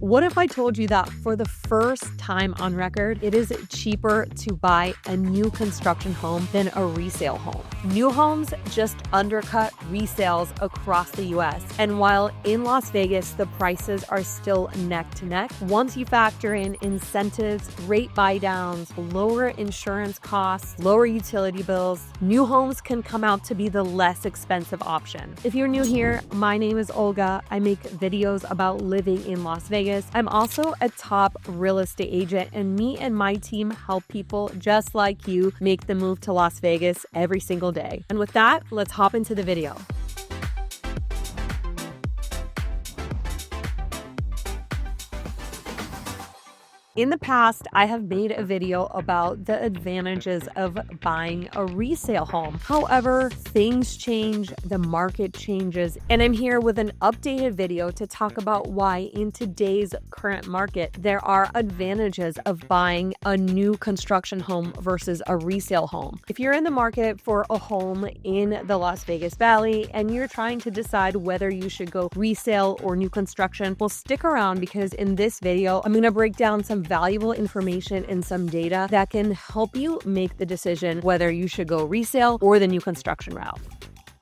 What if I told you that for the first time on record, it is cheaper to buy a new construction home than a resale home? New homes just undercut resales across the US. And while in Las Vegas, the prices are still neck to neck, once you factor in incentives, rate buy downs, lower insurance costs, lower utility bills, new homes can come out to be the less expensive option. If you're new here, my name is Olga. I make videos about living in Las Vegas. I'm also a top real estate agent, and me and my team help people just like you make the move to Las Vegas every single day. And with that, let's hop into the video. In the past, I have made a video about the advantages of buying a resale home. However, things change, the market changes, and I'm here with an updated video to talk about why in today's current market, there are advantages of buying a new construction home versus a resale home. If you're in the market for a home in the Las Vegas Valley and you're trying to decide whether you should go resale or new construction, well, stick around because in this video, I'm going to break down some valuable information and some data that can help you make the decision whether you should go resale or the new construction route.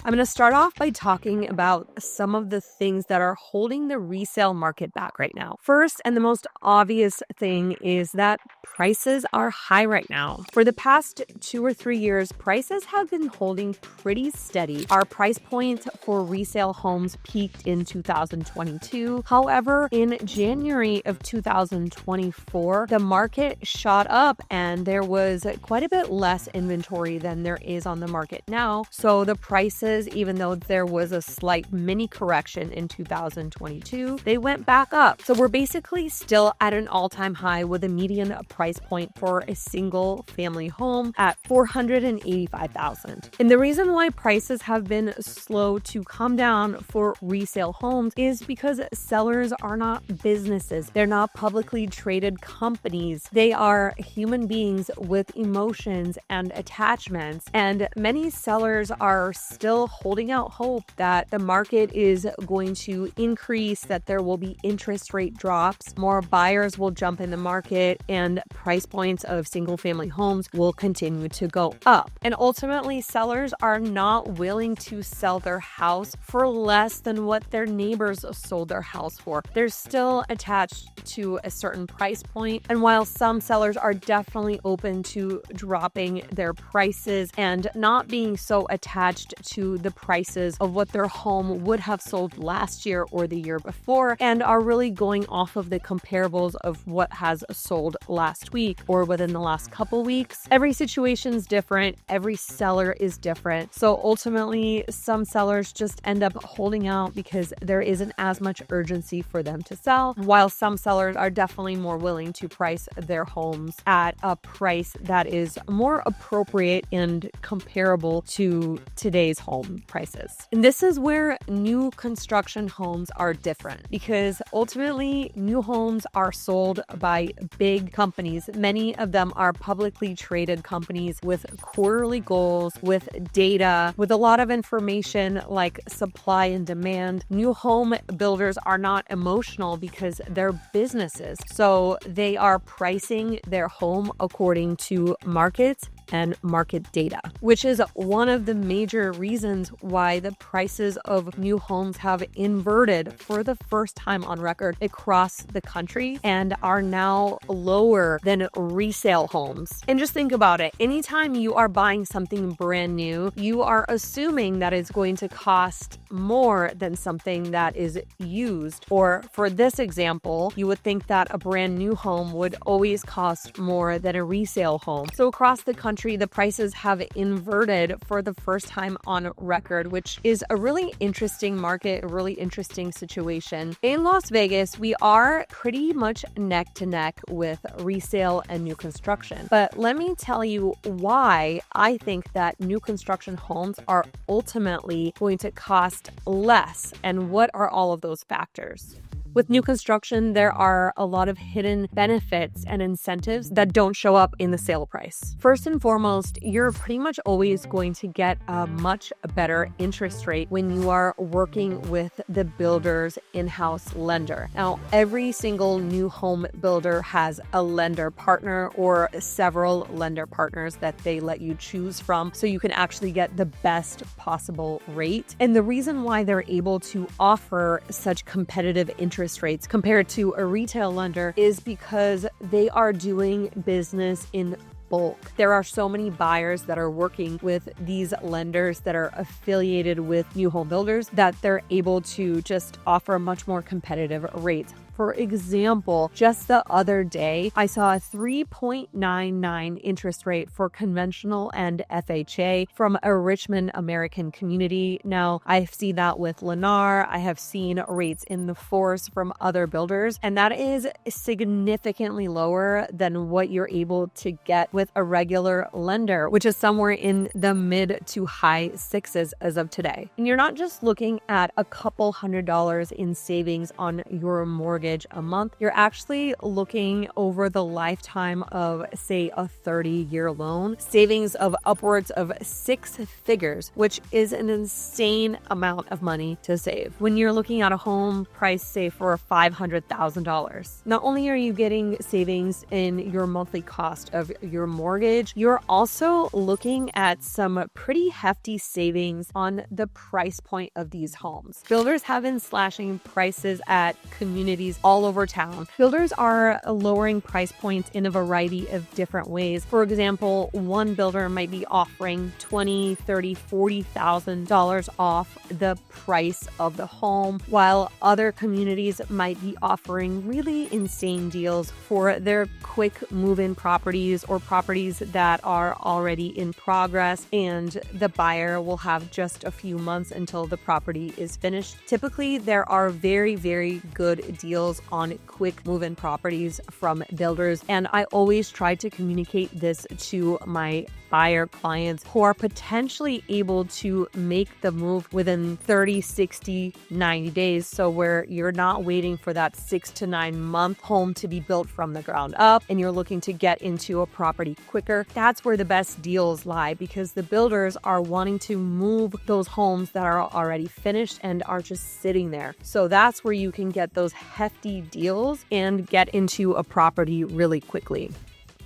I'm going to start off by talking about some of the things that are holding the resale market back right now. First, and the most obvious thing is that prices are high right now. For the past 2 or 3 years, prices have been holding pretty steady. Our price point for resale homes peaked in 2022. However, in January of 2024, the market shot up and there was quite a bit less inventory than there is on the market now. So the prices, even though there was a slight mini correction in 2022, they went back up. So we're basically still at an all-time high with a median price point for a single family home at $485,000. And the reason why prices have been slow to come down for resale homes is because sellers are not businesses. They're not publicly traded companies. They are human beings with emotions and attachments. And many sellers are still holding out hope that the market is going to increase, that there will be interest rate drops, more buyers will jump in the market, and price points of single family homes will continue to go up. And ultimately, sellers are not willing to sell their house for less than what their neighbors sold their house for. They're still attached to a certain price point. And while some sellers are definitely open to dropping their prices and not being so attached to the prices of what their home would have sold last year or the year before, and are really going off of the comparables of what has sold last week or within the last couple weeks. Every situation is different. Every seller is different. So ultimately, some sellers just end up holding out because there isn't as much urgency for them to sell, while some sellers are definitely more willing to price their homes at a price that is more appropriate and comparable to today's home prices. And this is where new construction homes are different, because ultimately new homes are sold by big companies. Many of them are publicly traded companies with quarterly goals, with data, with a lot of information like supply and demand. New home builders are not emotional because they're businesses. So they are pricing their home according to markets and market data, which is one of the major reasons why the prices of new homes have inverted for the first time on record across the country and are now lower than resale homes. And just think about it. Anytime you are buying something brand new, you are assuming that it's going to cost more than something that is used. Or for this example, you would think that a brand new home would always cost more than a resale home. So across the country, the prices have inverted for the first time on record, which is a really interesting market, a really interesting situation. In Las Vegas, we are pretty much neck to neck with resale and new construction. But let me tell you why I think that new construction homes are ultimately going to cost less and what are all of those factors. With new construction, there are a lot of hidden benefits and incentives that don't show up in the sale price. First and foremost, you're pretty much always going to get a much better interest rate when you are working with the builder's in-house lender. Now, every single new home builder has a lender partner or several lender partners that they let you choose from, so you can actually get the best possible rate. And the reason why they're able to offer such competitive interest rates compared to a retail lender is because they are doing business in bulk. There are so many buyers that are working with these lenders that are affiliated with new home builders that they're able to just offer much more competitive rates. For example, just the other day, I saw a 3.99 interest rate for conventional and FHA from a Richmond American community. Now, I've seen that with Lennar. I have seen rates in the fours from other builders, and that is significantly lower than what you're able to get with a regular lender, which is somewhere in the mid to high sixes as of today. And you're not just looking at a couple $100 in savings on your mortgage a month. You're actually looking over the lifetime of, say, a 30-year loan, savings of upwards of 6 figures, which is an insane amount of money to save. When you're looking at a home price, say, for $500,000, not only are you getting savings in your monthly cost of your mortgage, you're also looking at some pretty hefty savings on the price point of these homes. Builders have been slashing prices at communities all over town. Builders are lowering price points in a variety of different ways. For example, one builder might be offering $20,000, $30,000, $40,000 off the price of the home, while other communities might be offering really insane deals for their quick move-in properties or properties that are already in progress and the buyer will have just a few months until the property is finished. Typically, there are very, very good deals on quick move-in properties from builders, and I always try to communicate this to my buyer clients who are potentially able to make the move within 30, 60, 90 days. So where you're not waiting for that 6 to 9 month home to be built from the ground up and you're looking to get into a property quicker. That's where the best deals lie, because the builders are wanting to move those homes that are already finished and are just sitting there. So that's where you can get those hefty deals and get into a property really quickly.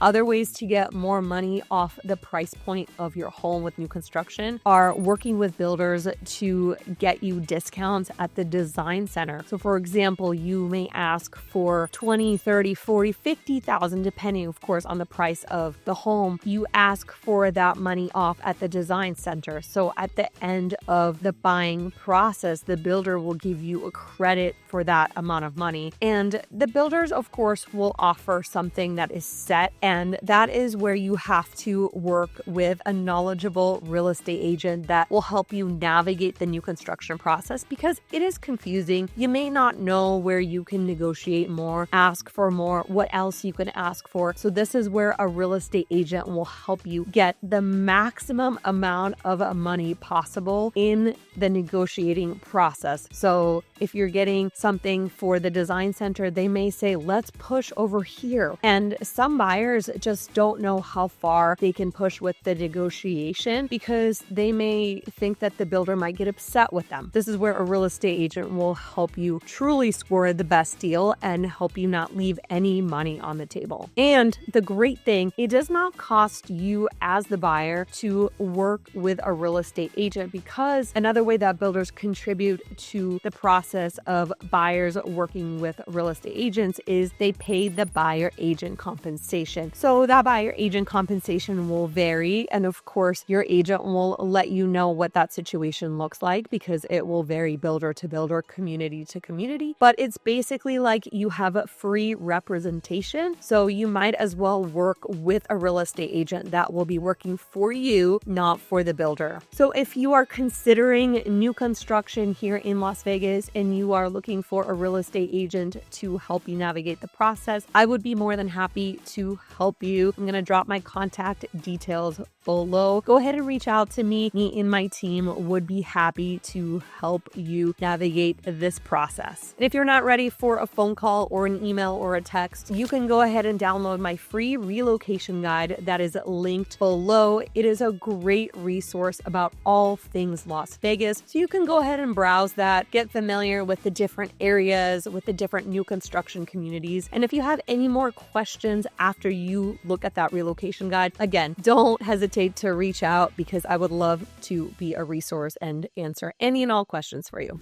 Other ways to get more money off the price point of your home with new construction are working with builders to get you discounts at the design center. So for example, you may ask for $20,000, $30,000, $40,000, $50,000, depending of course on the price of the home. You ask for that money off at the design center. So at the end of the buying process, the builder will give you a credit for that amount of money. And the builders, of course, will offer something that is set, and that is where you have to work with a knowledgeable real estate agent that will help you navigate the new construction process, because it is confusing. You may not know where you can negotiate more, ask for more, what else you can ask for. So this is where a real estate agent will help you get the maximum amount of money possible in the negotiating process. So if you're getting something for the design center, they may say, let's push over here. And some buyers just don't know how far they can push with the negotiation because they may think that the builder might get upset with them. This is where a real estate agent will help you truly score the best deal and help you not leave any money on the table. And the great thing, it does not cost you as the buyer to work with a real estate agent, because another way that builders contribute to the process of buyers working with real estate agents is they pay the buyer agent compensation. So that buyer agent compensation will vary. And of course, your agent will let you know what that situation looks like, because it will vary builder to builder, community to community. But it's basically like you have a free representation. So you might as well work with a real estate agent that will be working for you, not for the builder. So if you are considering new construction here in Las Vegas and you are looking for a real estate agent to help you navigate the process, I would be more than happy to help you. I'm going to drop my contact details below. Go ahead and reach out to me. Me and my team would be happy to help you navigate this process. And if you're not ready for a phone call or an email or a text, you can go ahead and download my free relocation guide that is linked below. It is a great resource about all things Las Vegas. So you can go ahead and browse that, get familiar with the different areas, with the different new construction communities. And if you have any more questions after you look at that relocation guide, again, don't hesitate to reach out because I would love to be a resource and answer any and all questions for you.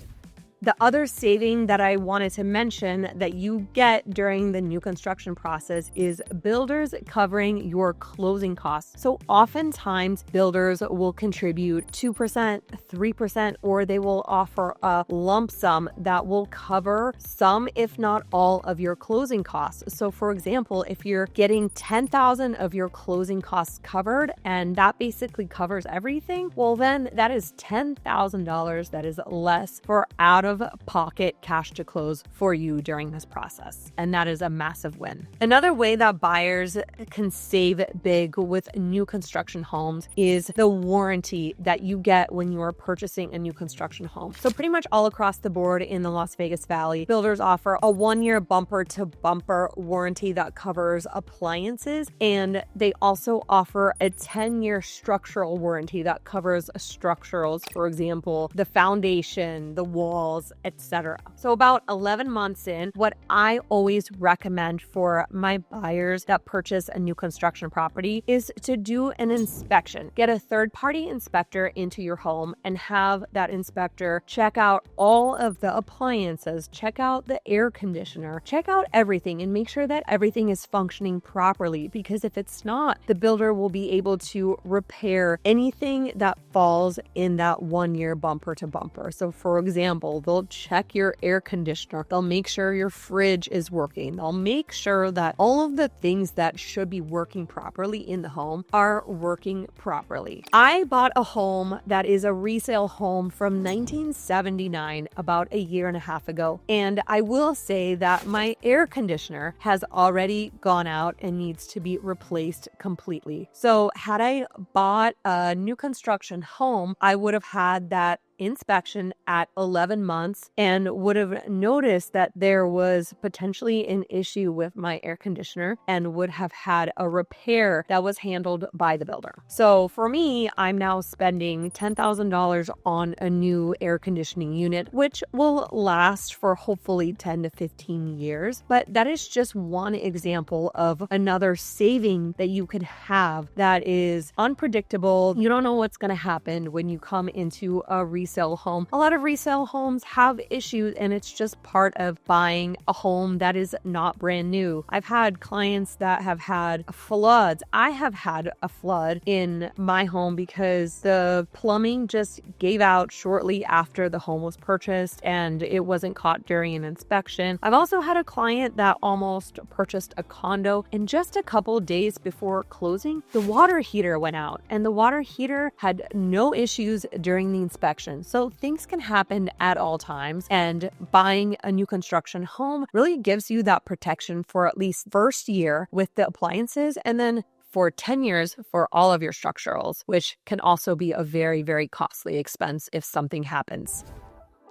The other saving that I wanted to mention that you get during the new construction process is builders covering your closing costs. So oftentimes builders will contribute 2%, 3%, or they will offer a lump sum that will cover some, if not all, of your closing costs. So for example, if you're getting $10,000 of your closing costs covered and that basically covers everything, well then that is $10,000 that is less for out-of-pocket cash to close for you during this process. And that is a massive win. Another way that buyers can save big with new construction homes is the warranty that you get when you are purchasing a new construction home. So pretty much all across the board in the Las Vegas Valley, builders offer a 1-year bumper-to-bumper warranty that covers appliances, and they also offer a 10-year structural warranty that covers structurals, for example, the foundation, the walls, etc. So about 11 months in, what I always recommend for my buyers that purchase a new construction property is to do an inspection. Get a third-party inspector into your home and have that inspector check out all of the appliances, check out the air conditioner, check out everything and make sure that everything is functioning properly, because if it's not, the builder will be able to repair anything that falls in that 1-year bumper to bumper. So for example, they'll check your air conditioner. They'll make sure your fridge is working. They'll make sure that all of the things that should be working properly in the home are working properly. I bought a home that is a resale home from 1979 about a year and a half ago. And I will say that my air conditioner has already gone out and needs to be replaced completely. So had I bought a new construction home, I would have had that inspection at 11 months and would have noticed that there was potentially an issue with my air conditioner and would have had a repair that was handled by the builder. So for me, I'm now spending $10,000 on a new air conditioning unit, which will last for hopefully 10 to 15 years. But that is just one example of another saving that you could have that is unpredictable. You don't know what's going to happen when you come into a resale home. A lot of resale homes have issues, and it's just part of buying a home that is not brand new. I've had clients that have had floods. I have had a flood in my home because the plumbing just gave out shortly after the home was purchased and it wasn't caught during an inspection. I've also had a client that almost purchased a condo, and just a couple days before closing, the water heater went out, and the water heater had no issues during the inspection. So things can happen at all times, and buying a new construction home really gives you that protection for at least first year with the appliances, and then for 10 years for all of your structurals, which can also be a very, very costly expense if something happens.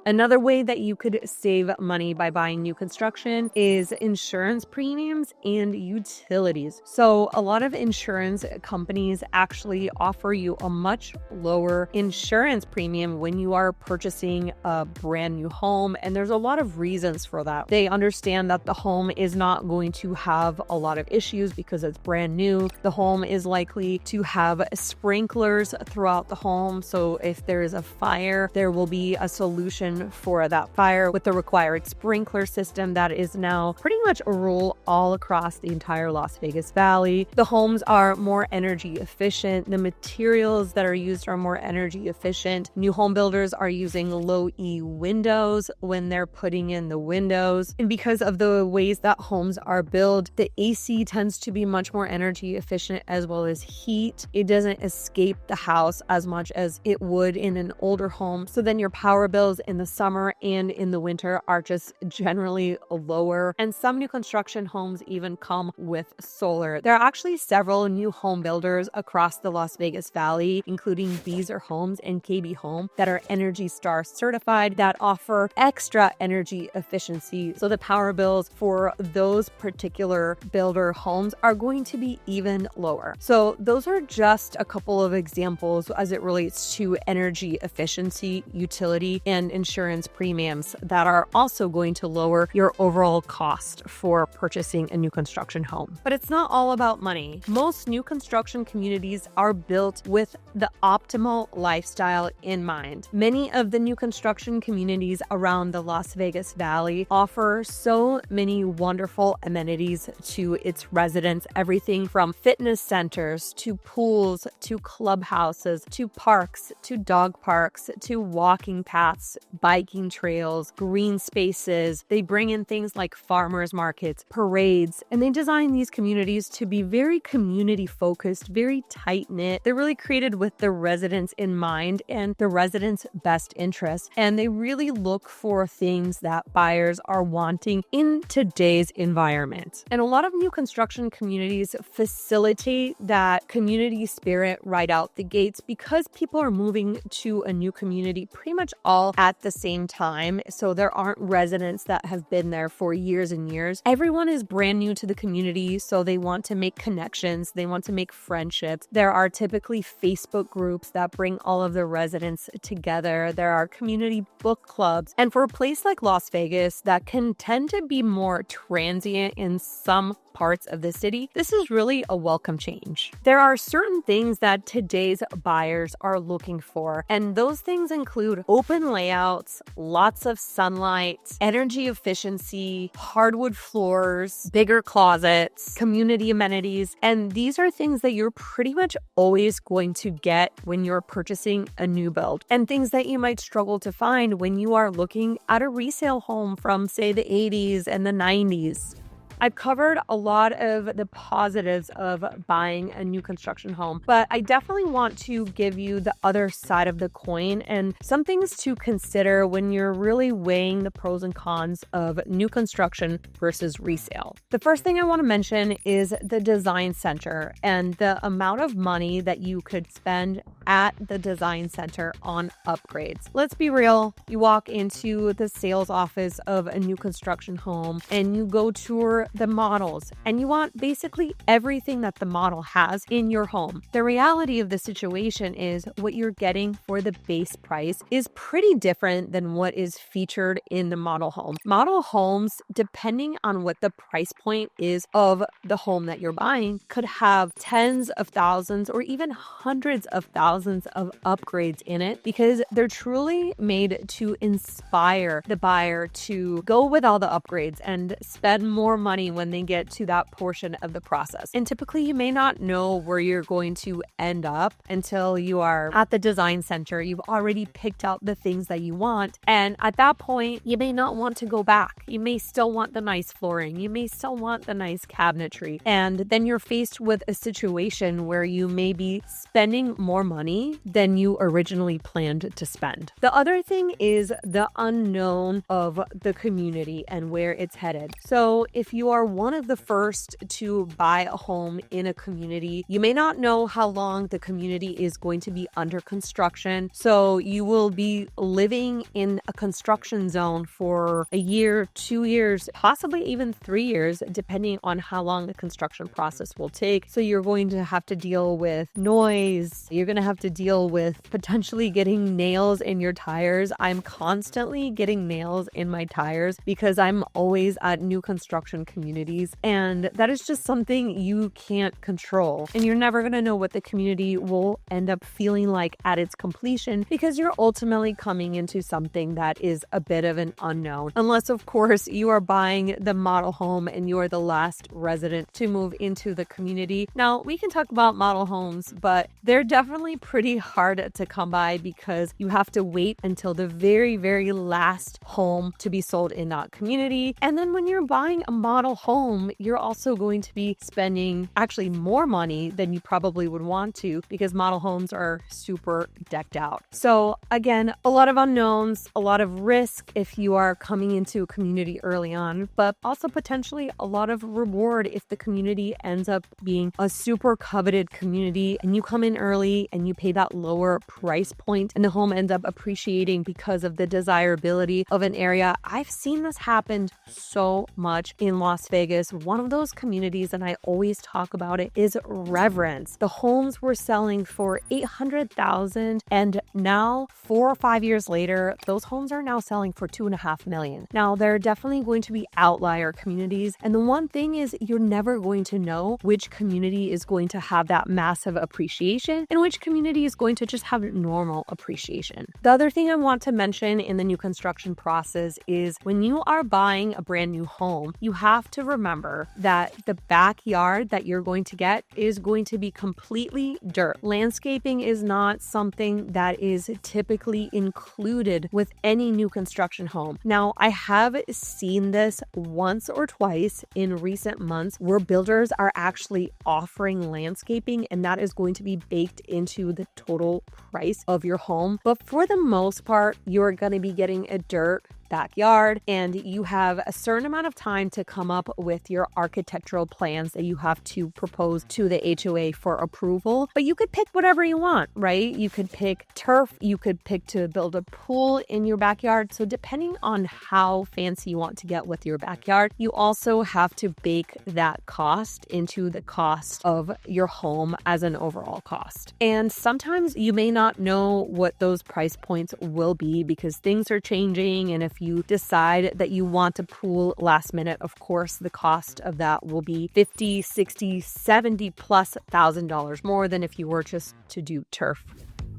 Another way that you could save money by buying new construction is insurance premiums and utilities. So a lot of insurance companies actually offer you a much lower insurance premium when you are purchasing a brand new home. And there's a lot of reasons for that. They understand that the home is not going to have a lot of issues because it's brand new. The home is likely to have sprinklers throughout the home. So if there is a fire, there will be a solution for that fire with the required sprinkler system that is now pretty much a rule all across the entire Las Vegas Valley. The homes are more energy efficient. The materials that are used are more energy efficient. New home builders are using low E windows when they're putting in the windows. And because of the ways that homes are built, the AC tends to be much more energy efficient, as well as heat. It doesn't escape the house as much as it would in an older home. So then your power bills and the summer and in the winter are just generally lower. And some new construction homes even come with solar. There are actually several new home builders across the Las Vegas Valley, including Beazer Homes and KB Home, that are Energy Star certified, that offer extra energy efficiency. So the power bills for those particular builder homes are going to be even lower. So those are just a couple of examples as it relates to energy efficiency, utility, and insurance premiums that are also going to lower your overall cost for purchasing a new construction home. But it's not all about money. Most new construction communities are built with the optimal lifestyle in mind. Many of the new construction communities around the Las Vegas Valley offer so many wonderful amenities to its residents, everything from fitness centers to pools to clubhouses to parks to dog parks to walking paths, biking trails, green spaces. They bring in things like farmers markets, parades, and they design these communities to be very community focused, very tight knit. They're really created with the residents in mind and the residents' best interests. And they really look for things that buyers are wanting in today's environment. And a lot of new construction communities facilitate that community spirit right out the gates because people are moving to a new community pretty much all at the same time. So there aren't residents that have been there for years and years. Everyone is brand new to the community, so they want to make connections. They want to make friendships. There are typically Facebook groups that bring all of the residents together. There are community book clubs. And for a place like Las Vegas that can tend to be more transient in some parts of the city, this is really a welcome change. There are certain things that today's buyers are looking for, and those things include open layouts, lots of sunlight, energy efficiency, hardwood floors, bigger closets, community amenities, and these are things that you're pretty much always going to get when you're purchasing a new build, and things that you might struggle to find when you are looking at a resale home from, say, the 80s and the 90s. I've covered a lot of the positives of buying a new construction home, but I definitely want to give you the other side of the coin and some things to consider when you're really weighing the pros and cons of new construction versus resale. The first thing I want to mention is the design center and the amount of money that you could spend at the design center on upgrades. Let's be real. You walk into the sales office of a new construction home and you go tour the models and you want basically everything that the model has in your home. The reality of the situation is what you're getting for the base price is pretty different than what is featured in the model home. Model homes, depending on what the price point is of the home that you're buying, could have tens of thousands or even hundreds of thousands of upgrades in it because they're truly made to inspire the buyer to go with all the upgrades and spend more money when they get to that portion of the process. And typically you may not know where you're going to end up until you are at the design center. You've already picked out the things that you want. And at that point, you may not want to go back. You may still want the nice flooring. You may still want the nice cabinetry. And then you're faced with a situation where you may be spending more money than you originally planned to spend. The other thing is the unknown of the community and where it's headed. So if you are one of the first to buy a home in a community, you may not know how long the community is going to be under construction. So you will be living in a construction zone for a year, 2 years, possibly even 3 years, depending on how long the construction process will take. So you're going to have to deal with noise. You're going to have to deal with potentially getting nails in your tires. I'm constantly getting nails in my tires because I'm always at new construction communities, and that is just something you can't control. And you're never going to know what the community will end up feeling like at its completion because you're ultimately coming into something that is a bit of an unknown. Unless, of course, you are buying the model home and you are the last resident to move into the community. Now, we can talk about model homes, but they're definitely pretty hard to come by because you have to wait until the very, very last home to be sold in that community. And then when you're buying a model model home, you're also going to be spending actually more money than you probably would want to, because model homes are super decked out. So again, a lot of unknowns, a lot of risk if you are coming into a community early on, but also potentially a lot of reward if the community ends up being a super coveted community and you come in early and you pay that lower price point and the home ends up appreciating because of the desirability of an area. I've seen this happen so much in Las Vegas. One of those communities, and I always talk about it, is Reverence. The homes were selling for $800,000, and now 4 or 5 years later, those homes are now selling for $2.5 million. Now, there are definitely going to be outlier communities, and the one thing is you're never going to know which community is going to have that massive appreciation and which community is going to just have normal appreciation. The other thing I want to mention in the new construction process is when you are buying a brand new home, you have to remember that the backyard that you're going to get is going to be completely dirt. Landscaping is not something that is typically included with any new construction home. Now, I have seen this once or twice in recent months where builders are actually offering landscaping, and that is going to be baked into the total price of your home. But for the most part, you're going to be getting a dirt backyard, and you have a certain amount of time to come up with your architectural plans that you have to propose to the HOA for approval. But you could pick whatever you want, right? You could pick turf, you could pick to build a pool in your backyard. So depending on how fancy you want to get with your backyard, you also have to bake that cost into the cost of your home as an overall cost. And sometimes you may not know what those price points will be because things are changing, and if you decide that you want a pool last minute, of course, the cost of that will be $50, $60, $70 plus $1,000 more than if you were just to do turf.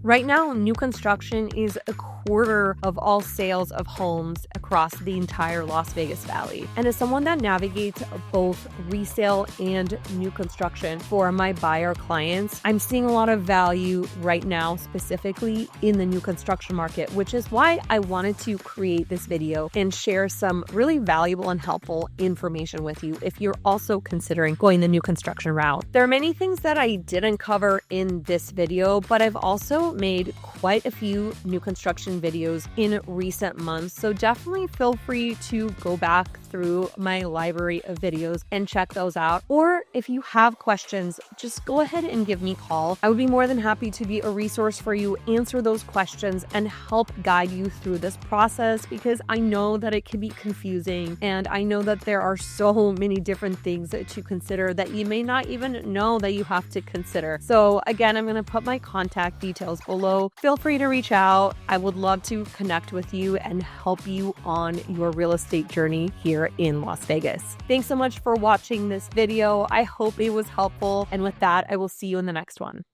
Right now, new construction is a quarter of all sales of homes across the entire Las Vegas Valley. And as someone that navigates both resale and new construction for my buyer clients, I'm seeing a lot of value right now, specifically in the new construction market, which is why I wanted to create this video and share some really valuable and helpful information with you if you're also considering going the new construction route. There are many things that I didn't cover in this video, but I've also made quite a few new construction videos in recent months, so definitely feel free to go back through my library of videos and check those out. Or if you have questions, just go ahead and give me a call. I would be more than happy to be a resource for you, answer those questions, and help guide you through this process, because I know that it can be confusing, and I know that there are so many different things to consider that you may not even know that you have to consider. So again, I'm going to put my contact details below. Feel free to reach out. I would love to connect with you and help you on your real estate journey here in Las Vegas. Thanks so much for watching this video. I hope it was helpful. And with that, I will see you in the next one.